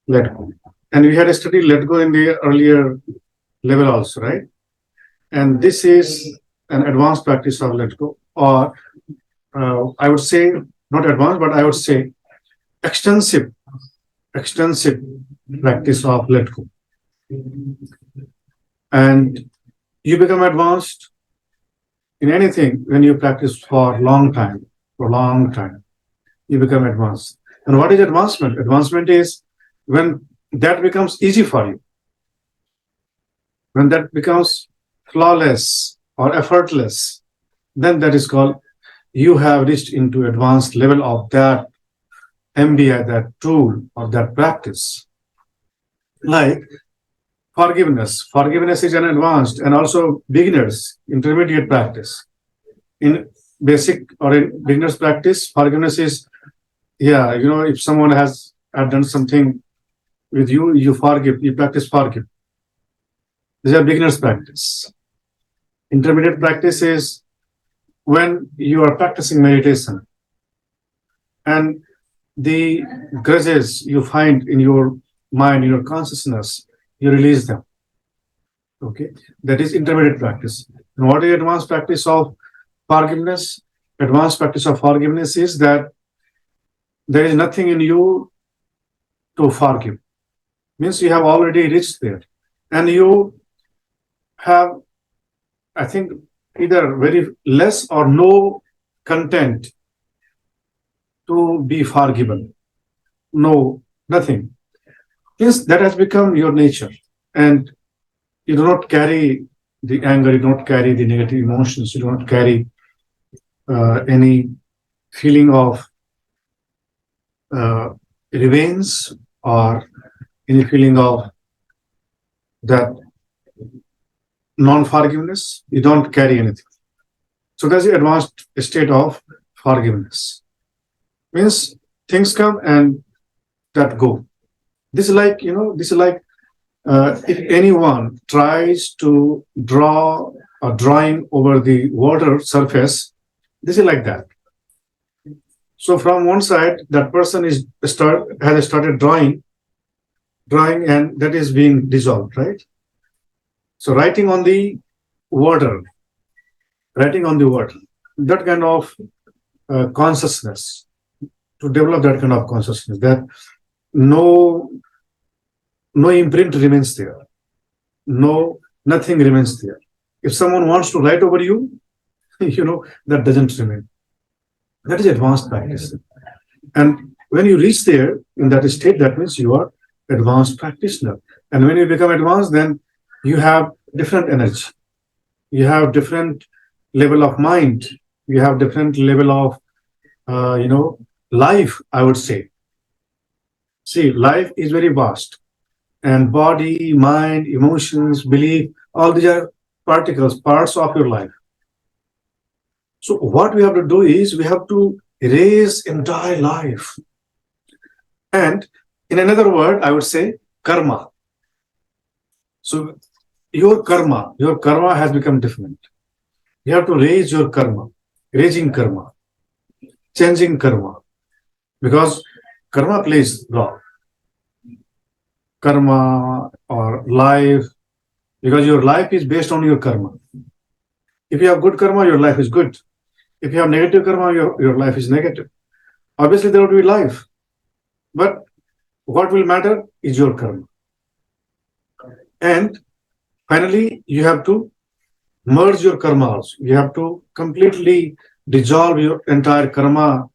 let go. And we had studied let go in the earlier level also, right? And this is an advanced practice of let go, or I would say not advanced, but I would say extensive, extensive practice of let go. And you become advanced in anything when you practice for a long time, you become advanced. And what is advancement? Advancement is when that becomes easy for you, when that becomes flawless or effortless, then that is called you have reached into advanced level of that MBI, that tool or that practice. Like forgiveness. Forgiveness is an advanced and also beginners, intermediate practice. In basic or in beginner's practice, forgiveness is, if someone has done something with you, you forgive, you practice forgive. These are beginner's practice. Intermediate practice is when you are practicing meditation and the grudges you find in your mind, in your consciousness, you release them. Okay, that is intermediate practice. And what is advanced practice of forgiveness? Advanced practice of forgiveness is that there is nothing in you to forgive. Means you have already reached there, and you have, I think, either very less or no content to be forgiven. No, nothing. Yes, that has become your nature, and you do not carry the anger, you do not carry the negative emotions, you do not carry any feeling of revenge or any feeling of that non-forgiveness. You don't carry anything. So that's the advanced state of forgiveness. Means things come and that go. This is like, if anyone tries to draw a drawing over the water surface, this is like that. So from one side, that person has started drawing, and that is being dissolved, right? So writing on the water, that kind of consciousness, to develop that kind of consciousness, that no imprint remains there, nothing remains there. If someone wants to write over you, that doesn't remain. That is advanced practice. And when you reach there in that state, that means you are advanced practitioner. And when you become advanced, then you have different energy, you have different level of mind, you have different level of life, I would say. See, life is very vast, and body, mind, emotions, belief, all these are particles, parts of your life. So what we have to do is we have to erase entire life. And in another word, I would say karma. So your karma has become different. You have to raise your karma, raising karma, changing karma, because karma plays role. Karma or life, because your life is based on your karma. If you have good karma, your life is good. If you have negative karma, your life is negative. Obviously, there will be life. But what will matter is your karma. And finally, you have to merge your karma also. You have to completely dissolve your entire karma.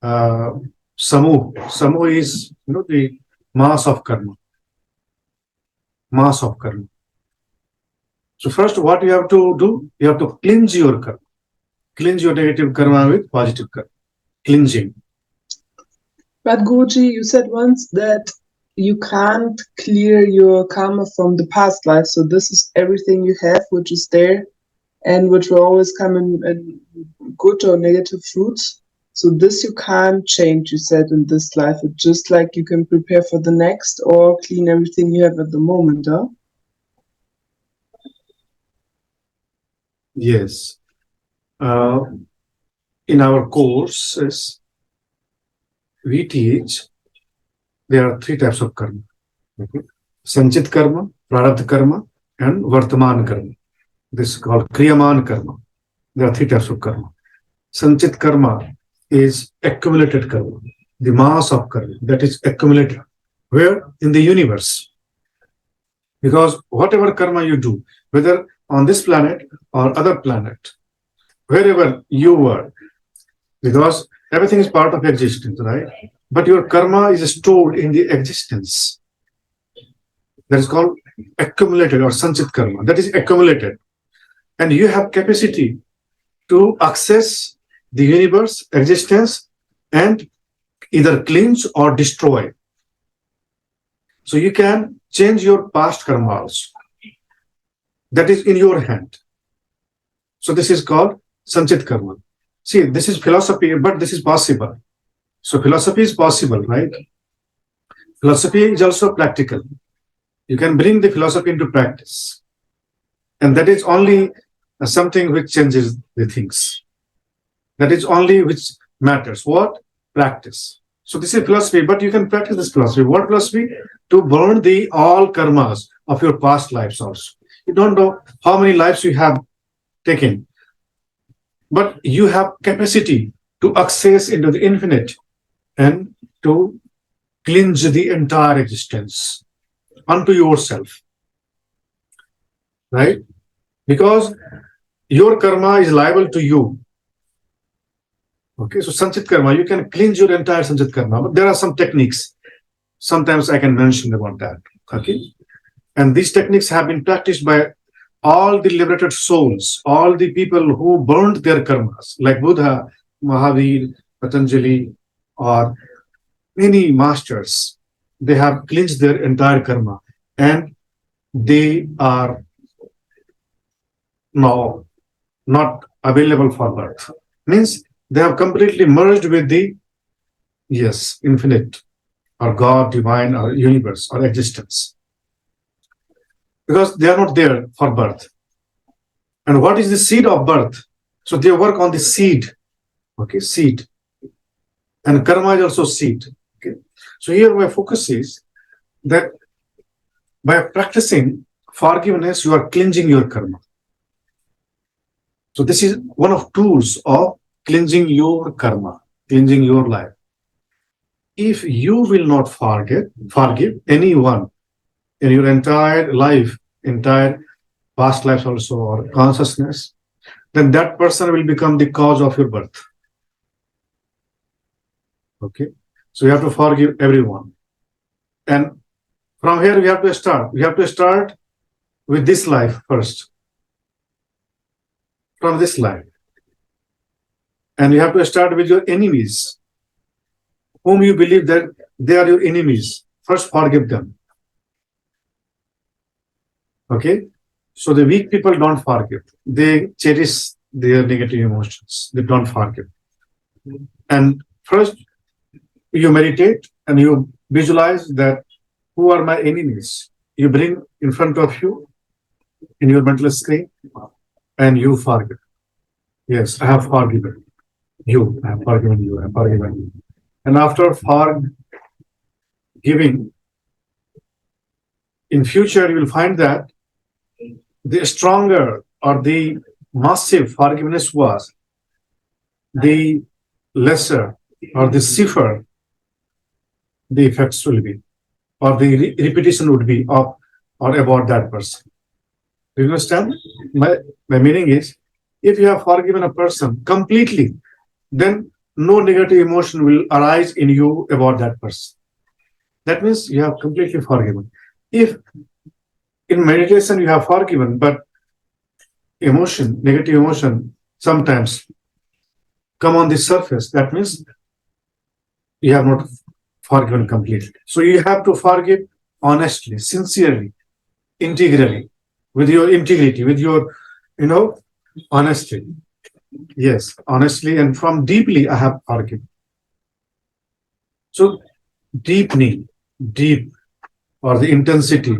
Samu is the mass of karma. Mass of karma. So first, what you have to do, you have to cleanse your karma. Cleanse your negative karma with positive karma. Cleansing. But Guruji, you said once that you can't clear your karma from the past life. So this is everything you have, which is there, and which will always come in good or negative fruits. So this you can't change, you said, in this life. It's just like you can prepare for the next or clean everything you have at the moment, huh? Yes. In our courses, we teach there are three types of karma. Okay? Sanchit karma, prarabdha karma, and vartaman karma. This is called kriyaman karma. There are three types of karma. Sanchit karma is accumulated karma, the mass of karma that is accumulated. Where? In the universe. Because whatever karma you do, whether on this planet or other planet, wherever you were, because everything is part of existence, right? But your karma is stored in the existence. That is called accumulated or sanchit karma. That is accumulated. And you have capacity to access the universe, existence, and either cleanse or destroy. So you can change your past karma also. That is in your hand. So this is called sanchit karma. See, this is philosophy, but this is possible. So philosophy is possible, right? Philosophy is also practical. You can bring the philosophy into practice. And that is only something which changes the things. That is only which matters. What? Practice. So this is philosophy, but you can practice this philosophy. What philosophy? To burn the all karmas of your past lives also. You don't know how many lives you have taken, but you have capacity to access into the infinite and to cleanse the entire existence unto yourself. Right? Because your karma is liable to you. Okay, so sanchit karma, you can cleanse your entire sanchit karma, but there are some techniques. Sometimes I can mention about that. Okay, and these techniques have been practiced by all the liberated souls, all the people who burned their karmas, like Buddha, Mahavir, Patanjali, or many masters. They have cleansed their entire karma, and they are now not available for birth. Means they have completely merged with the, yes, infinite or God, divine, or universe, or existence. Because they are not there for birth. And what is the seed of birth? So they work on the seed. Okay, seed. And karma is also seed. Okay. So here my focus is that by practicing forgiveness, you are cleansing your karma. So this is one of tools of cleansing your karma, cleansing your life. If you will not forgive anyone in your entire life, entire past lives also, or consciousness, then that person will become the cause of your birth. Okay, so you have to forgive everyone. And from here we have to start. We have to start with this life first. From this life. And you have to start with your enemies, whom you believe that they are your enemies. First forgive them. Okay, so the weak people don't forgive. They cherish their negative emotions. They don't forgive. And first, you meditate and you visualize that who are my enemies. You bring in front of you in your mental screen and you forgive. Yes, I have forgiven you. I have forgiven you. I have forgiven you. And after forgiving, in future you will find that the stronger or the massive forgiveness was, the lesser or the safer the effects will be, or the repetition would be of or about that person. Do you understand? My meaning is, if you have forgiven a person completely, then no negative emotion will arise in you about that person. That means you have completely forgiven. If in meditation you have forgiven, but emotion, negative emotion, sometimes come on the surface, that means you have not forgiven completely. So you have to forgive honestly, sincerely, integrally, with your integrity, with your, honesty. Yes, honestly, and from deeply, I have forgiven. So deepening, deep, or the intensity,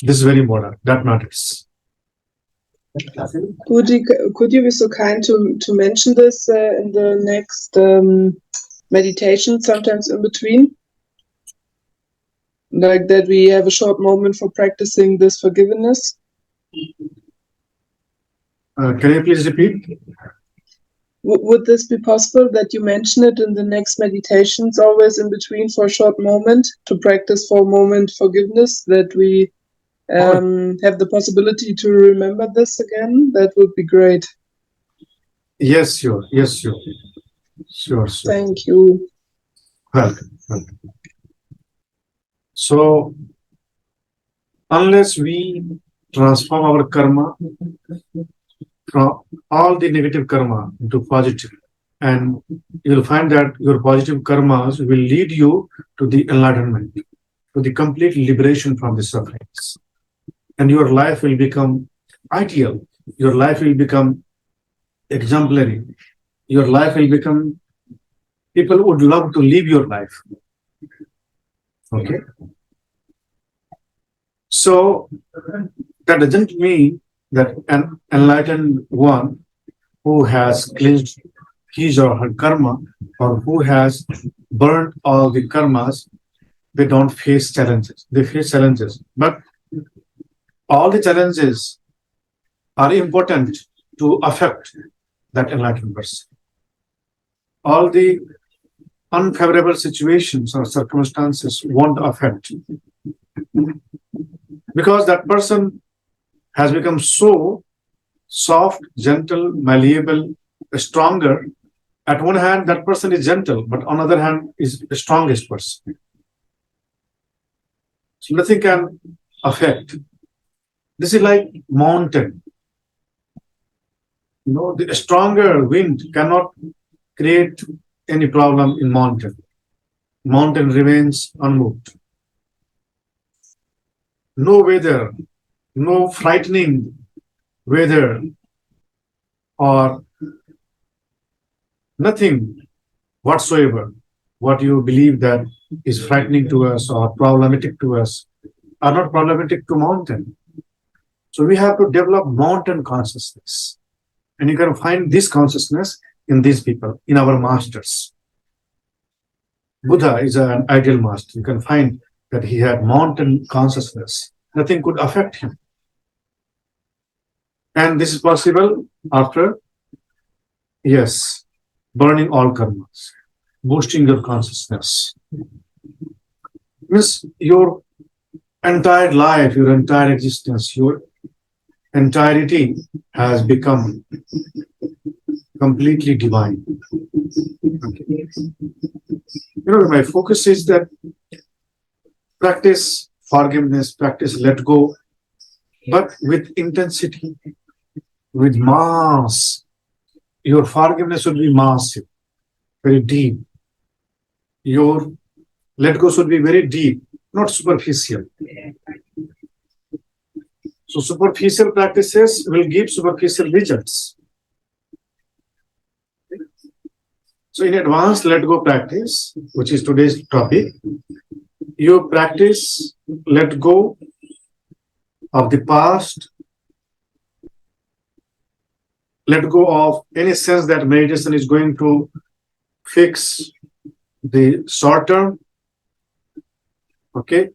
this is very important. That matters. Could you be so kind to mention this in the next meditation, sometimes in between? Like that we have a short moment for practicing this forgiveness? Can you please repeat? Would this be possible that you mention it in the next meditations, always in between for a short moment, to practice for a moment forgiveness, that we have the possibility to remember this again? That would be great. Yes, sure. Yes, sure. Sure. Thank you. Welcome. So, unless we transform our karma from all the negative karma into positive, and you'll find that your positive karmas will lead you to the enlightenment, to the complete liberation from the sufferings. And your life will become ideal. Your life will become exemplary. Your life will become, people would love to live your life. Okay. So that doesn't mean that an enlightened one who has cleansed his or her karma, or who has burned all the karmas, they don't face challenges. They face challenges. But all the challenges are important to affect that enlightened person. All the unfavorable situations or circumstances won't affect, because that person has become so soft, gentle, malleable, stronger. At one hand, that person is gentle, but on the other hand, is the strongest person. So nothing can affect. This is like mountain. You know, the stronger wind cannot create any problem in mountain. Mountain remains unmoved. No weather, no frightening weather, or nothing whatsoever, what you believe that is frightening to us or problematic to us, are not problematic to mountain. So we have to develop mountain consciousness. And you can find this consciousness in these people, in our masters. Buddha is an ideal master. You can find that he had mountain consciousness. Nothing could affect him. And this is possible after, yes, burning all karmas, boosting your consciousness. Means your entire life, your entire existence, your entirety has become completely divine. Okay. You know, my focus is that practice forgiveness, practice let go, but with intensity, with mass. Your forgiveness should be massive, very deep. Your let go should be very deep, not superficial. So superficial practices will give superficial results. So in advanced let go practice, which is today's topic, you practice let go of the past, let go of any sense that meditation is going to fix the short term. Okay.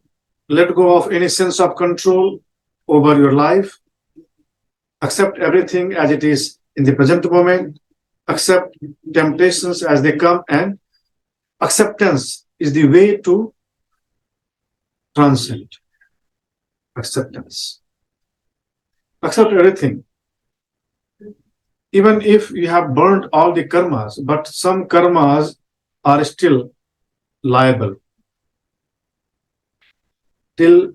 Let go of any sense of control over your life. Accept everything as it is in the present moment. Accept temptations as they come, and acceptance is the way to transcend. Acceptance. Accept everything. Even if you have burned all the karmas, but some karmas are still liable till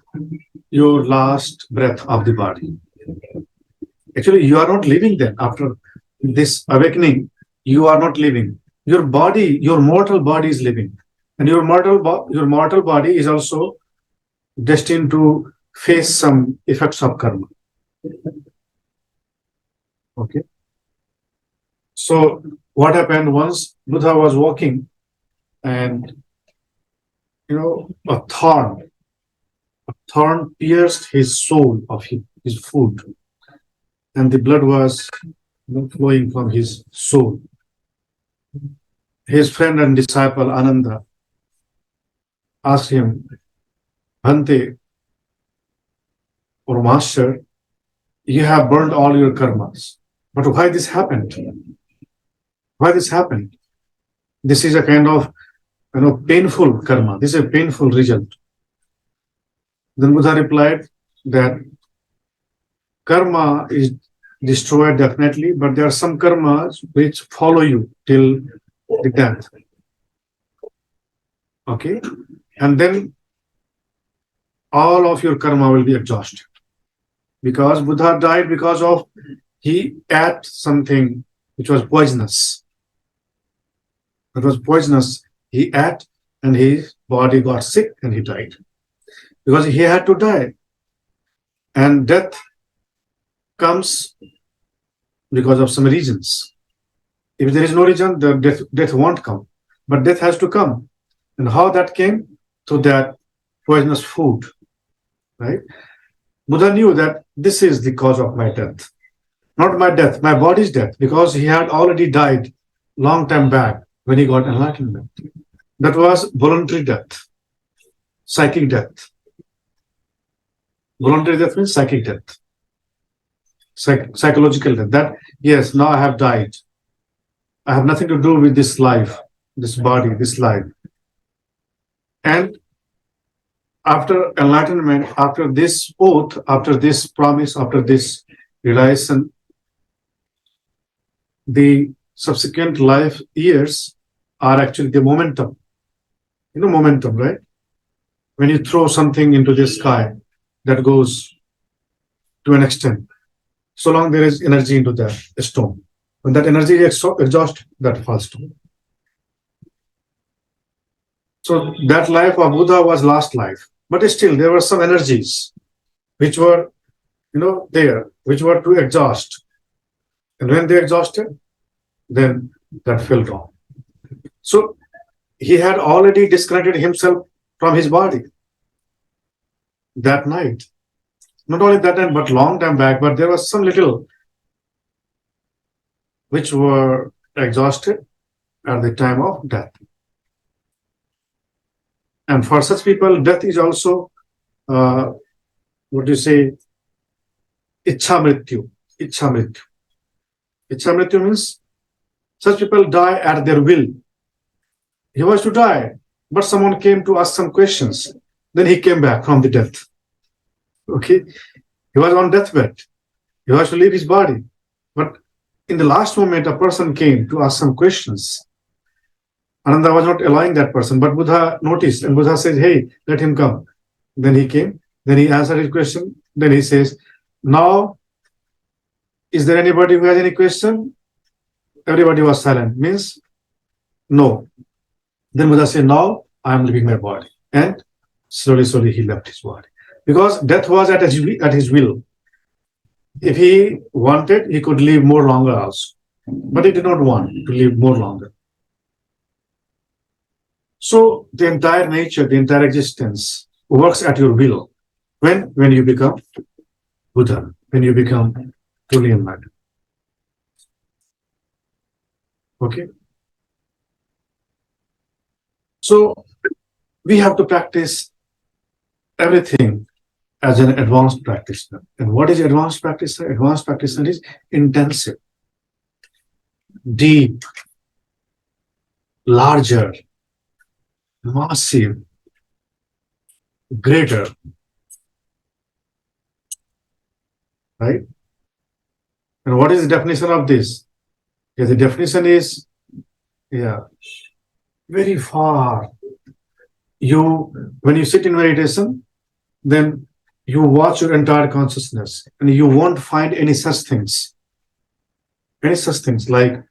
your last breath of the body. Actually, you are not living then. After this awakening, you are not living. Your body, your mortal body is living. And your mortal body is also destined to face some effects of karma. Okay. So what happened once Buddha was walking, and a thorn pierced his soul of his foot, and the blood was flowing from his soul. His friend and disciple Ananda asked him, Bhante or master, you have burned all your karmas. But why this happened? Why this happened? This is a kind of painful karma. This is a painful result. Then Buddha replied that karma is destroyed definitely, but there are some karmas which follow you till the death. Okay? And then all of your karma will be exhausted. Because Buddha died because of he ate something which was poisonous. It was poisonous. He ate and his body got sick and he died. Because he had to die. And death comes because of some reasons. If there is no reason, the death won't come. But death has to come. And how that came? Through that poisonous food. Right? Buddha knew that this is the cause of my death. Not my death, my body's death, because he had already died long time back when he got enlightenment. That was voluntary death, psychic death. Voluntary death means psychic death, psychological death. That, yes, now I have died. I have nothing to do with this life, this body, this life. And after enlightenment, after this oath, after this promise, after this realization, the subsequent life years are actually the momentum. You know momentum, right? When you throw something into the sky that goes to an extent, so long there is energy into that stone. When that energy is exhausted, that falls down. So that life of Buddha was last life. But still, there were some energies which were, there, which were to exhaust. And when they exhausted, then that fell down. So he had already disconnected himself from his body that night. Not only that night, but long time back, but there was some little which were exhausted at the time of death. And for such people, death is also, what do you say, Ichha Mrityu. Ichha Mrityu. Ichha Mrityu means such people die at their will. He was to die, but someone came to ask some questions. Then he came back from the death. Okay? He was on deathbed. He was to leave his body. But in the last moment, a person came to ask some questions. Ananda was not allowing that person, but Buddha noticed, and Buddha said, hey, let him come. Then he came, then he answered his question, then he says, now, is there anybody who has any question? Everybody was silent, means no. Then Buddha said, now I am leaving my body. And slowly he left his body. Because death was at his will. If he wanted, he could live more longer also. But he did not want to live more longer. So the entire nature, the entire existence works at your will. When you become Buddha, when you become truly enlightened. Okay? So we have to practice everything as an advanced practitioner. And what is advanced practitioner? Advanced practitioner is intensive, deep, larger, massive, greater. Right? And what is the definition of this? Yeah, the definition is, very far. When you sit in meditation, then you watch your entire consciousness and you won't find any such things. Any such things like,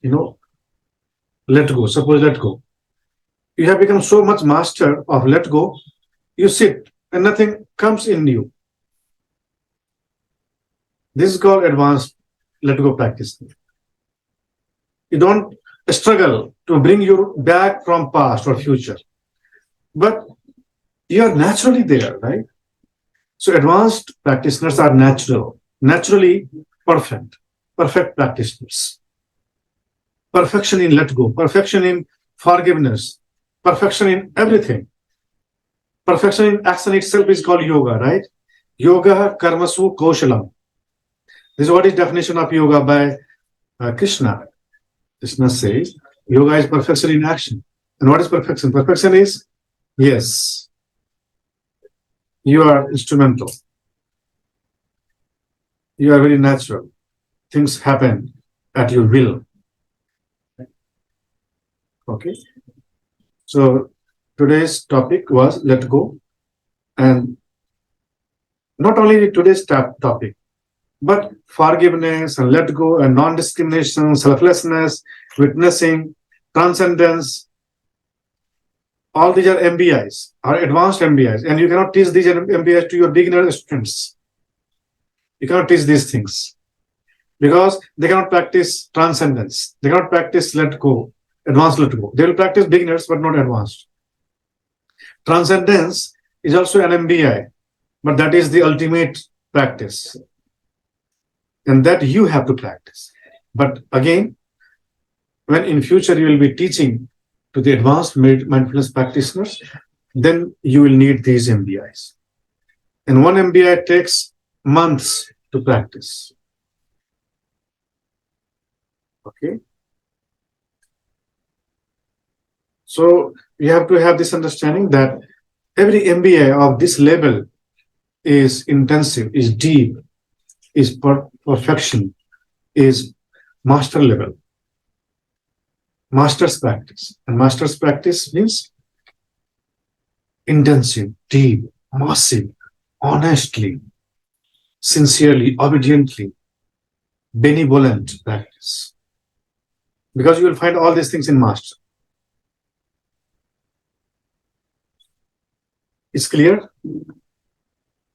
let go. Suppose let go. You have become so much master of let go, you sit and nothing comes in you. This is called advanced let go practice. You don't struggle to bring you back from past or future, but you are naturally there, right? So advanced practitioners are naturally perfect practitioners. Perfection in let go, perfection in forgiveness, perfection in everything, Perfection in action itself is called yoga, right? Yoga karmasu kaushalam. This is what is definition of yoga by Krishna. Krishna says yoga is perfection in action. And what is perfection? Perfection is, yes, you are instrumental. You are very natural. Things happen at your will. Okay. So today's topic was let go. And not only today's topic, but forgiveness and let go and non-discrimination, selflessness, witnessing, transcendence, all these are MBIs, or advanced MBIs. And you cannot teach these MBIs to your beginner students. You cannot teach these things because they cannot practice transcendence. They cannot practice let go, advanced let go. They will practice beginners, but not advanced. Transcendence is also an MBI, but that is the ultimate practice. And that you have to practice. But again, when in future you will be teaching to the advanced mindfulness practitioners, then you will need these MBIs. And one MBI takes months to practice. Okay. So you have to have this understanding that every MBI of this level is intensive, is deep, is perfection, is master level. Master's practice. And master's practice means intensive, deep, massive, honestly, sincerely, obediently, benevolent practice. Because you will find all these things in master. It's clear?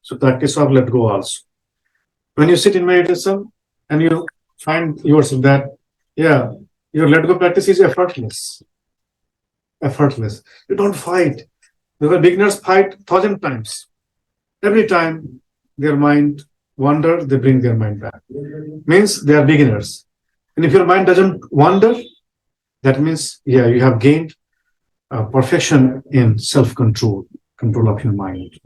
So practice of let go also. When you sit in meditation and you find yourself that, yeah, your let go practice is effortless. Effortless. You don't fight. Because beginners fight 1,000 times. Every time their mind wanders, they bring their mind back. Means they are beginners. And if your mind doesn't wander, that means, yeah, you have gained perfection in self-control, control of your mind.